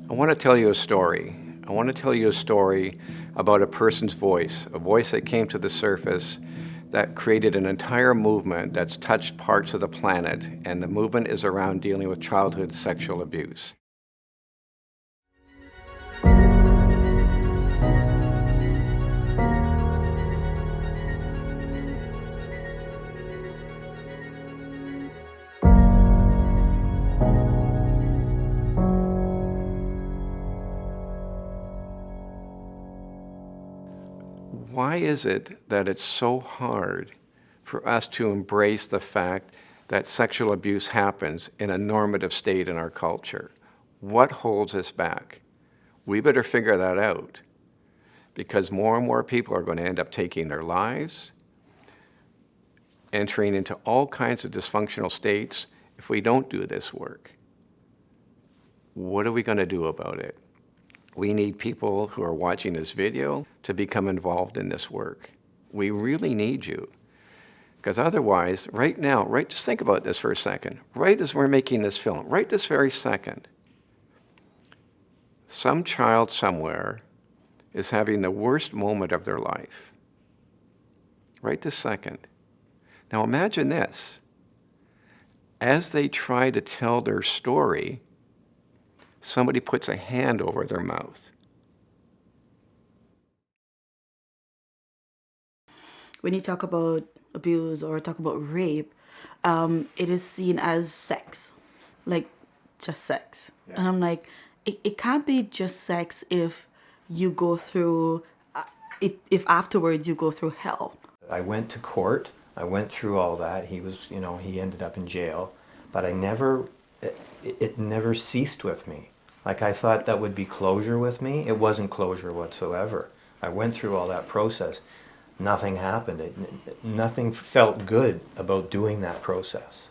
I want to tell you a story. I want to tell you a story about a person's voice, a voice that came to the surface that created an entire movement that's touched parts of the planet, and the movement is around dealing with childhood sexual abuse. Why is it that it's so hard for us to embrace the fact that sexual abuse happens in a normative state in our culture? What holds us back? We better figure that out, because more and more people are going to end up taking their lives, entering into all kinds of dysfunctional states if we don't do this work. What are we going to do about it? We need people who are watching this video to become involved in this work. We really need you. Because otherwise, right now, just think about this for a second. Right as we're making this film, right this very second, some child somewhere is having the worst moment of their life. Right this second. Now imagine this. As they try to tell their story, somebody puts a hand over their mouth. When you talk about abuse or talk about rape, it is seen as sex, like just sex. Yeah. And I'm like, it can't be just sex if you go through, if afterwards you go through hell. I went to court, I went through all that. He was, he ended up in jail, but it never ceased with me. Like, I thought that would be closure with me. It wasn't closure whatsoever. I went through all that process. Nothing happened. Nothing felt good about doing that process.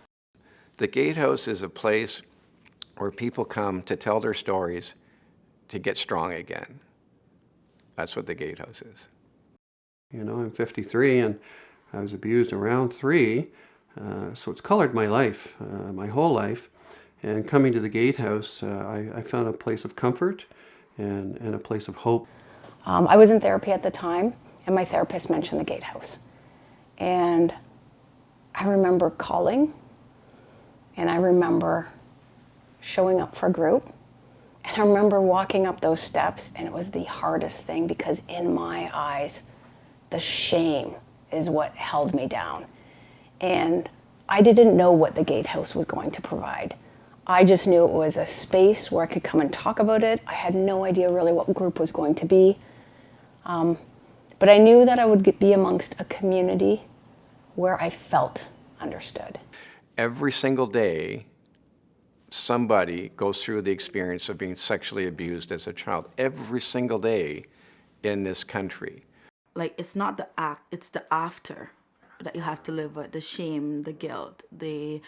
The Gatehouse is a place where people come to tell their stories to get strong again. That's what the Gatehouse is. I'm 53 and I was abused around 3, so it's colored my life, my whole life. And coming to the Gatehouse, I found a place of comfort and a place of hope. I was in therapy at the time, and my therapist mentioned the Gatehouse. And I remember calling, and I remember showing up for a group. And I remember walking up those steps, and it was the hardest thing, because in my eyes, the shame is what held me down. And I didn't know what the Gatehouse was going to provide. I just knew it was a space where I could come and talk about it. I had no idea really what group was going to be. But I knew that I would be amongst a community where I felt understood. Every single day, somebody goes through the experience of being sexually abused as a child. Every single day in this country. Like, it's not the act, it's the after that you have to live with. The shame, the guilt, the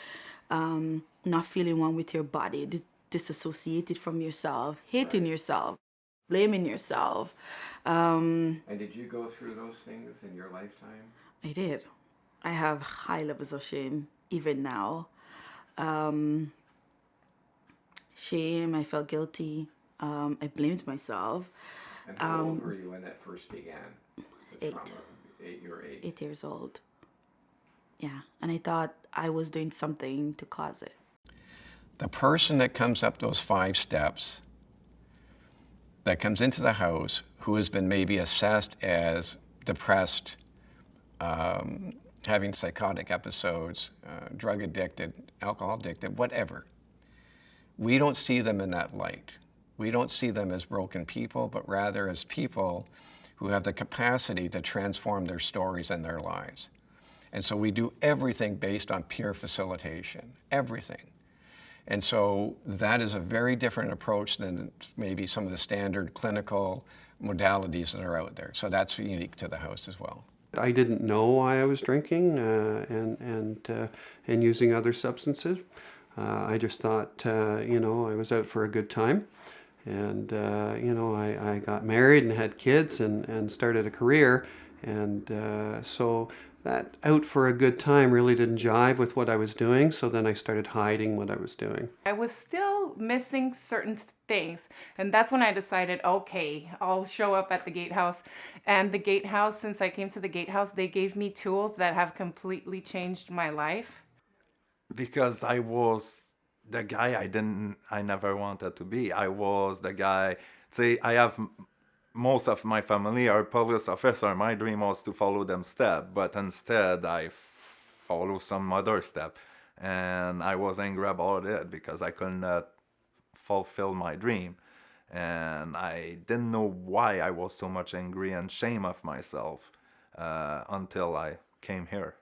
not feeling one with your body, disassociated from yourself, hating yourself, blaming yourself. And did you go through those things in your lifetime? I did. I have high levels of shame, even now. Shame, I felt guilty. I blamed myself. And how old were you when that first began? 8. You were 8. 8 years old. Yeah, and I thought I was doing something to cause it. The person that comes up those 5 steps, that comes into the house, who has been maybe assessed as depressed, having psychotic episodes, drug addicted, alcohol addicted, whatever. We don't see them in that light. We don't see them as broken people, but rather as people who have the capacity to transform their stories and their lives. And so we do everything based on peer facilitation, everything. And so that is a very different approach than maybe some of the standard clinical modalities that are out there. So that's unique to the house as well. I didn't know why I was drinking and using other substances. I just thought, I was out for a good time. And, I got married and had kids and started a career. And so that out for a good time really didn't jive with what I was doing, so then I started hiding what I was doing. I was still missing certain things, and that's when I decided, okay, I'll show up at the Gatehouse. And the Gatehouse, since I came to the Gatehouse, they gave me tools that have completely changed my life. Because I was the guy I never wanted to be. I was the guy, say, I have most of my family are police officer. My dream was to follow them step, but instead I follow some other step. And I was angry about it because I could not fulfill my dream. And I didn't know why I was so much angry and shame of myself until I came here.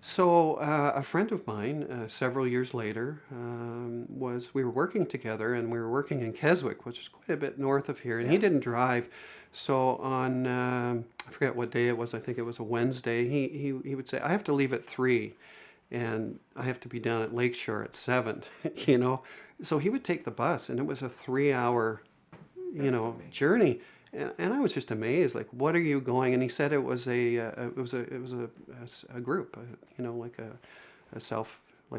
So a friend of mine, several years later, we were working together, and we were working in Keswick, which is quite a bit north of here, and he didn't drive. So on, I forget what day it was, I think it was a Wednesday, he would say, I have to leave at 3, and I have to be down at Lakeshore at 7, you know. So he would take the bus, and it was a 3-hour, you know, journey. And I was just amazed, like, what are you going? And he said it was a group, you know, like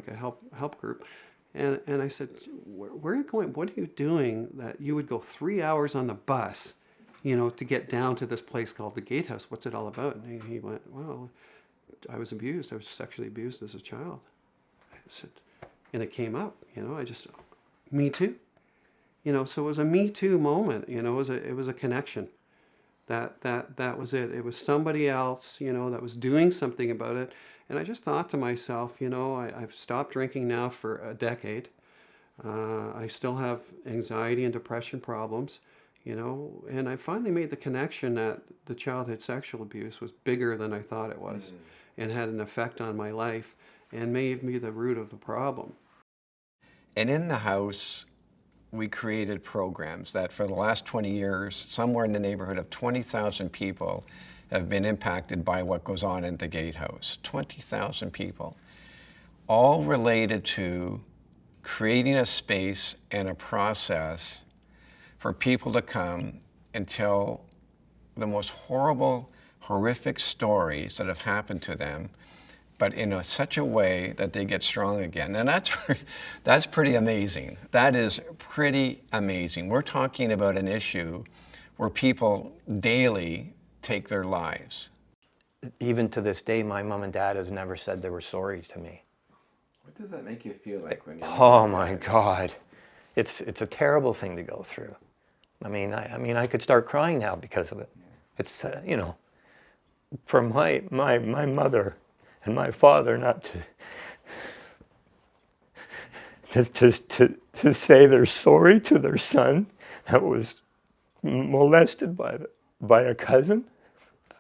a help group. And I said, where are you going? What are you doing that you would go 3 hours on the bus, you know, to get down to this place called the Gatehouse? What's it all about? And he went, well, I was abused. I was sexually abused as a child. I said, and it came up, you know, me too. You know, so it was a Me Too moment. You know, it was a connection. That was it. It was somebody else, you know, that was doing something about it. And I just thought to myself, you know, I've stopped drinking now for a decade. I still have anxiety and depression problems, you know, and I finally made the connection that the childhood sexual abuse was bigger than I thought it was, and had an effect on my life and made me the root of the problem. And in the house, we created programs that for the last 20 years, somewhere in the neighborhood of 20,000 people have been impacted by what goes on in the Gatehouse. 20,000 people, all related to creating a space and a process for people to come and tell the most horrible, horrific stories that have happened to them, but in such a way that they get strong again. And that's pretty amazing. That is pretty amazing. We're talking about an issue where people daily take their lives. Even to this day, my mom and dad has never said they were sorry to me. What does that make you feel like when you... Oh my God. It's a terrible thing to go through. I mean, I could start crying now because of it. It's, you know, for my mother and my father not to say they're sorry to their son that was molested by a cousin,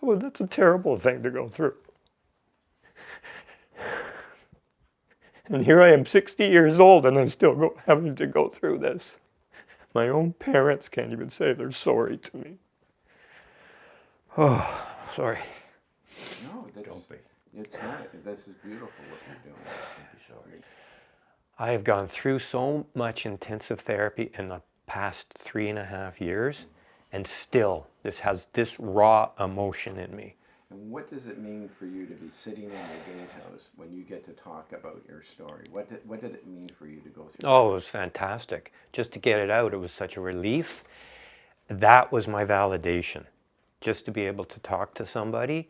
well, that's a terrible thing to go through. And here I am 60 years old and I'm still having to go through this. My own parents can't even say they're sorry to me. Oh, sorry. No, don't be. It's not. This is beautiful what you're doing. Don't be sorry. I have gone through so much intensive therapy in the past 3.5 years, and still this has this raw emotion in me. And what does it mean for you to be sitting in the Gatehouse when you get to talk about your story? What did it mean for you to go through? Oh, it was fantastic. Just to get it out, it was such a relief. That was my validation. Just to be able to talk to somebody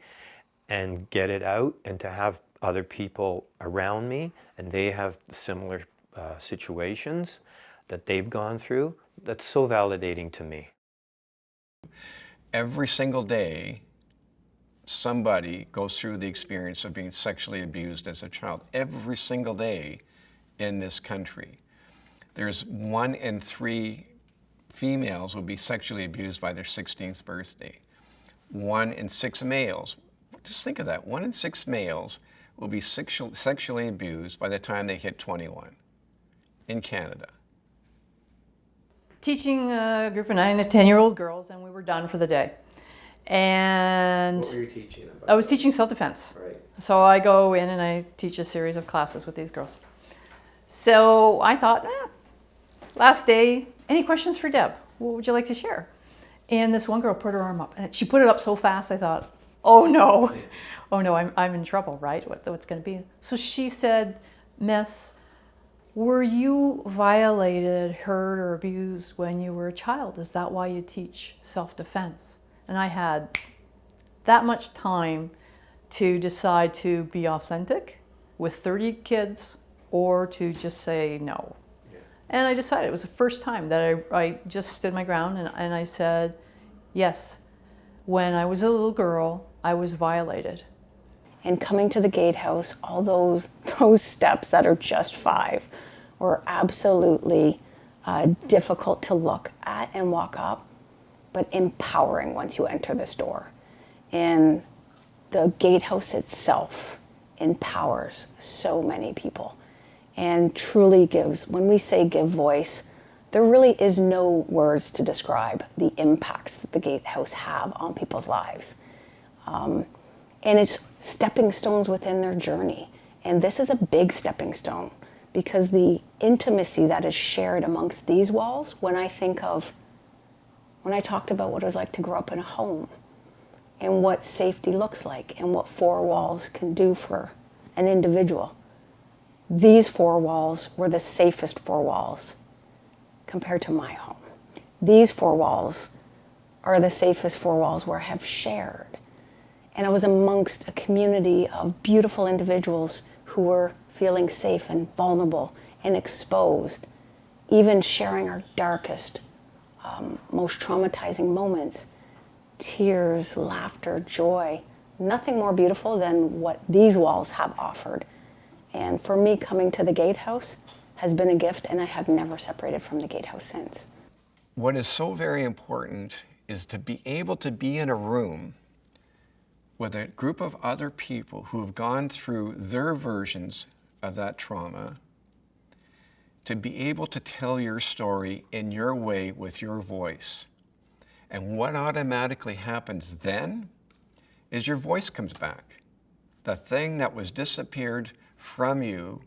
and get it out, and to have other people around me and they have similar situations that they've gone through, that's so validating to me. Every single day, somebody goes through the experience of being sexually abused as a child. Every single day in this country. There's 1 in 3 females will be sexually abused by their 16th birthday. 1 in 6 males, just think of that, 1 in 6 males will be sexually abused by the time they hit 21 in Canada. Teaching a group of 9 to 10-year-old girls, and we were done for the day. And What were you teaching about? I was teaching self-defense. Right. So I go in and I teach a series of classes with these girls. So I thought, last day, any questions for Deb? What would you like to share? And this one girl put her arm up, and she put it up so fast, I thought, oh no, oh no, I'm in trouble, right? What's going to be? So she said, Miss, were you violated, hurt, or abused when you were a child? Is that why you teach self-defense? And I had that much time to decide to be authentic with 30 kids or to just say no. And I decided, it was the first time that I just stood my ground and I said, yes, when I was a little girl, I was violated. And coming to the Gatehouse, all those steps that are just 5 were absolutely difficult to look at and walk up, but empowering once you enter this door. And the Gatehouse itself empowers so many people and truly gives, when we say give voice, there really is no words to describe the impacts that the Gatehouse have on people's lives. And it's stepping stones within their journey. And this is a big stepping stone because the intimacy that is shared amongst these walls, when I talked about what it was like to grow up in a home and what safety looks like and what 4 walls can do for an individual, these 4 walls were the safest 4 walls compared to my home. These 4 walls are the safest 4 walls where I have shared. And I was amongst a community of beautiful individuals who were feeling safe and vulnerable and exposed, even sharing our darkest, most traumatizing moments. Tears, laughter, joy, nothing more beautiful than what these walls have offered. And for me, coming to the Gatehouse has been a gift, and I have never separated from the Gatehouse since. What is so very important is to be able to be in a room with a group of other people who have gone through their versions of that trauma, to be able to tell your story in your way with your voice. And what automatically happens then is your voice comes back. The thing that was disappeared from you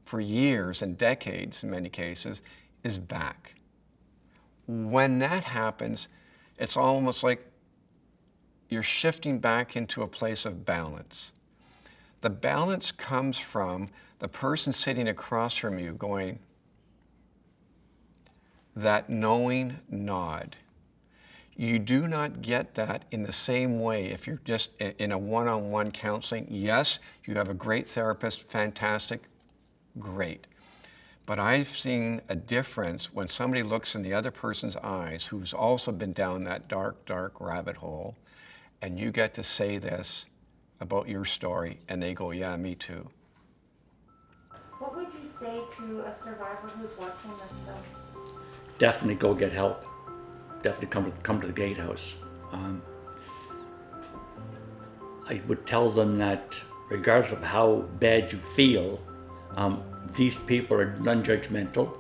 for years and decades in many cases is back. When that happens, it's almost like you're shifting back into a place of balance. The balance comes from the person sitting across from you going, that knowing nod. You do not get that in the same way if you're just in a one-on-one counseling. Yes, you have a great therapist, fantastic, great. But I've seen a difference when somebody looks in the other person's eyes who's also been down that dark, dark rabbit hole, and you get to say this about your story, and they go, yeah, me too. What would you say to a survivor who's watching this film? Definitely go get help. Definitely come to the Gatehouse. I would tell them that regardless of how bad you feel, these people are non-judgmental.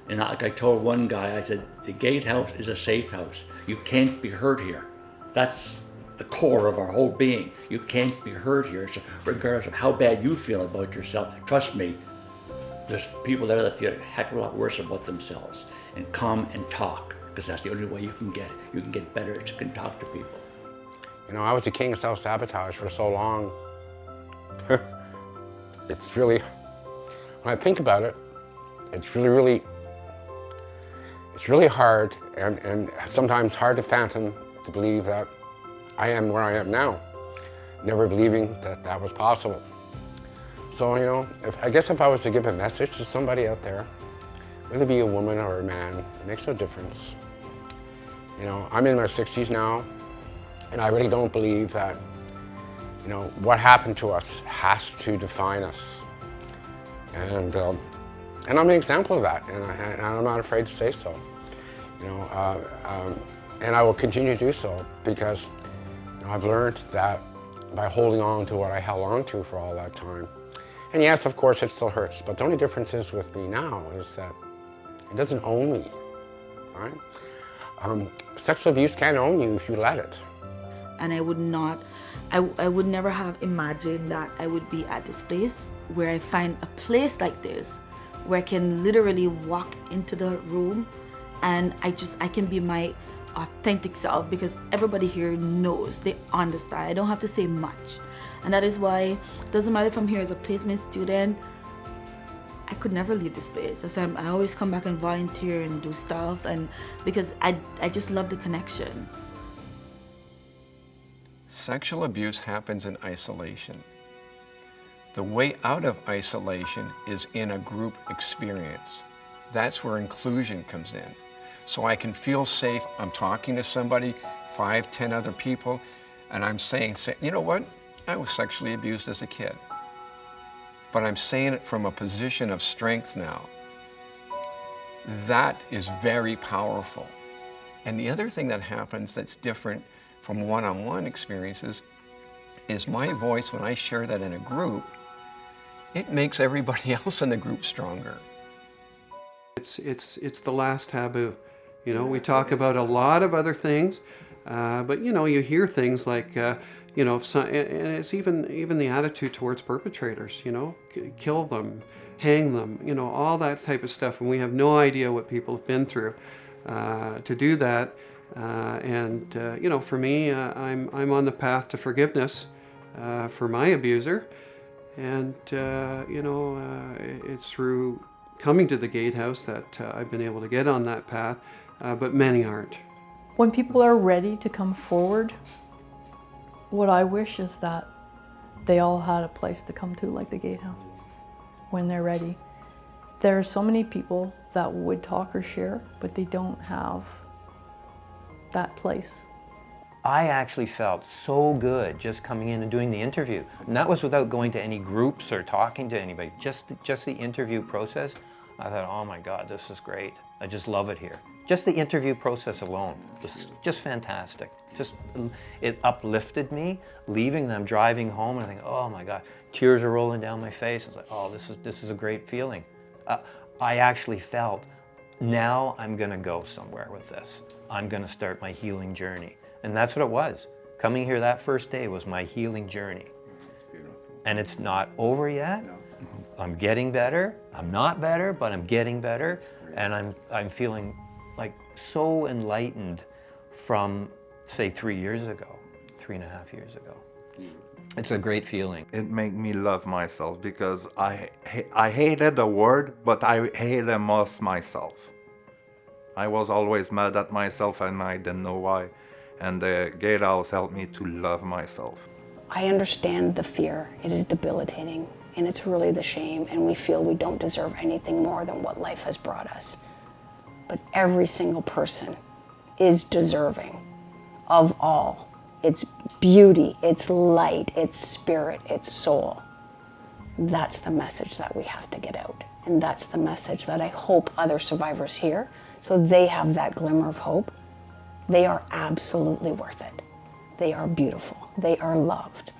And like I told one guy, I said, the Gatehouse is a safe house. You can't be hurt here. That's the core of our whole being. You can't be hurt here. So regardless of how bad you feel about yourself, trust me, there's people there that feel a heck of a lot worse about themselves. And come and talk, because that's the only way you can get better is you can talk to people. You know, I was the king of self-sabotage for so long. It's really, when I think about it, it's really hard and sometimes hard to fathom to believe that I am where I am now, never believing that that was possible. So, you know, I guess if I was to give a message to somebody out there, whether it be a woman or a man, it makes no difference. You know, I'm in my 60s now, and I really don't believe that, you know, what happened to us has to define us. And I'm an example of that, and I'm not afraid to say so. You know, and I will continue to do so because, you know, I've learned that by holding on to what I held on to for all that time. And yes, of course, it still hurts, but the only difference is with me now is that it doesn't own me, right? Sexual abuse can't own you if you let it. And I would never have imagined that I would be at this place where I find a place like this where I can literally walk into the room and I can be my authentic self, because everybody here knows, they understand. I don't have to say much. And that is why it doesn't matter if I'm here as a placement student, I could never leave this place. So I always come back and volunteer and do stuff, and because I just love the connection. Sexual abuse happens in isolation. The way out of isolation is in a group experience. That's where inclusion comes in. So I can feel safe. I'm talking to somebody, 5, 10 other people, and I'm saying, you know what? I was sexually abused as a kid. But I'm saying it from a position of strength now. That is very powerful. And the other thing that happens that's different from one-on-one experiences is my voice, when I share that in a group, it makes everybody else in the group stronger. It's the last taboo. You know, we talk about a lot of other things, but you know, you hear things like, you know, and it's even the attitude towards perpetrators. You know, kill them, hang them. You know, all that type of stuff, and we have no idea what people have been through to do that. You know, for me, I'm on the path to forgiveness for my abuser, and you know, it's through coming to the Gatehouse that I've been able to get on that path, but many aren't. When people are ready to come forward, what I wish is that they all had a place to come to, like the Gatehouse, when they're ready. There are so many people that would talk or share, but they don't have that place. I actually felt so good just coming in and doing the interview. And that was without going to any groups or talking to anybody. Just the interview process. I thought, oh my God, this is great. I just love it here. Just the interview process alone was just fantastic. It uplifted me, leaving them, driving home, and I think, oh my God, tears are rolling down my face. I was like, oh, this is a great feeling. I actually felt, now I'm gonna go somewhere with this. I'm gonna start my healing journey. And that's what it was. Coming here that first day was my healing journey. It's beautiful. And it's not over yet. No. I'm getting better. I'm not better, but I'm getting better. And I'm feeling like so enlightened from, say, 3 years ago, 3.5 years ago. It's a great feeling. It made me love myself because I hated the word, but I hated most myself. I was always mad at myself and I didn't know why. And the Gatehouse helped me to love myself. I understand the fear. It is debilitating, and it's really the shame, and we feel we don't deserve anything more than what life has brought us. But every single person is deserving of all. Its beauty, its light, its spirit, its soul. That's the message that we have to get out. And that's the message that I hope other survivors hear, so they have that glimmer of hope. They are absolutely worth it. They are beautiful. They are loved.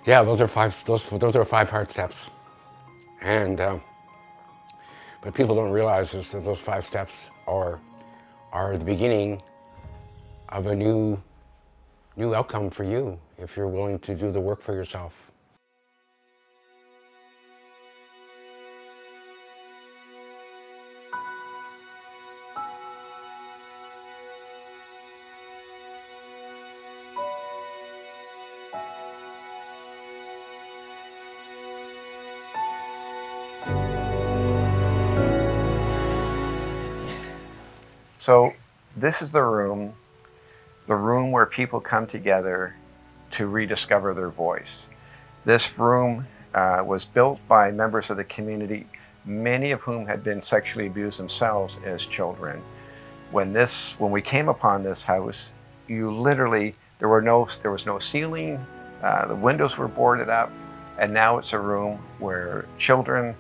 Yeah, those are five hard steps, and but people don't realize is that those 5 steps are the beginning of a new outcome for you if you're willing to do the work for yourself. So this is the room where people come together to rediscover their voice. This room was built by members of the community, many of whom had been sexually abused themselves as children. When we came upon this house, there was no ceiling, the windows were boarded up, and now it's a room where children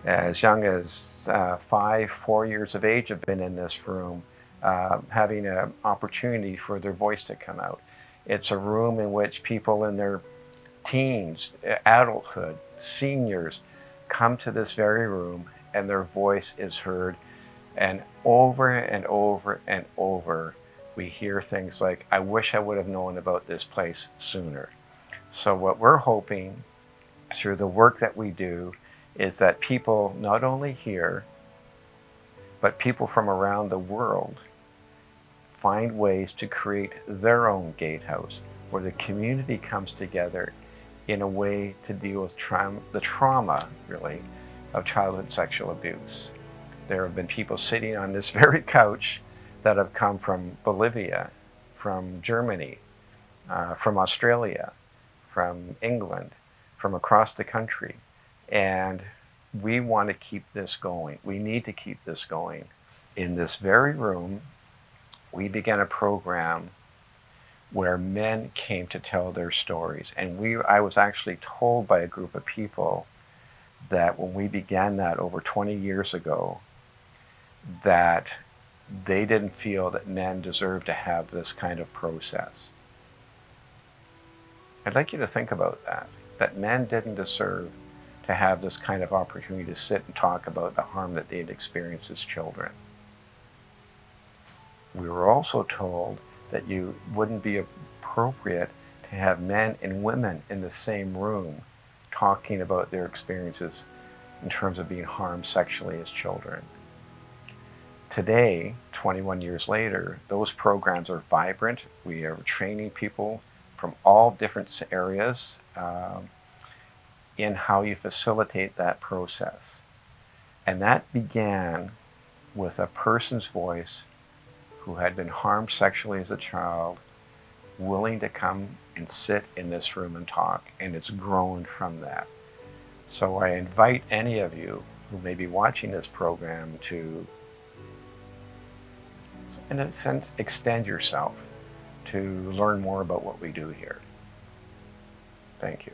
as young as 4 years of age have been in this room, having an opportunity for their voice to come out. It's a room in which people in their teens, adulthood, seniors come to this very room and their voice is heard. And over and over and over, we hear things like, I wish I would have known about this place sooner. So what we're hoping through the work that we do is that people not only hear, but people from around the world find ways to create their own gatehouse where the community comes together in a way to deal with the trauma, really, of childhood sexual abuse. There have been people sitting on this very couch that have come from Bolivia, from Germany, from Australia, from England, from across the country. And we want to keep this going. We need to keep this going. In this very room, we began a program where men came to tell their stories. And I was actually told by a group of people that when we began that over 20 years ago, that they didn't feel that men deserved to have this kind of process. I'd like you to think about that men didn't deserve to have this kind of opportunity to sit and talk about the harm that they'd experienced as children. We were also told that you wouldn't be appropriate to have men and women in the same room talking about their experiences in terms of being harmed sexually as children. Today, 21 years later, those programs are vibrant. We are training people from all different areas in how you facilitate that process. And that began with a person's voice who had been harmed sexually as a child, willing to come and sit in this room and talk, and it's grown from that. So I invite any of you who may be watching this program to, in a sense, extend yourself to learn more about what we do here. Thank you.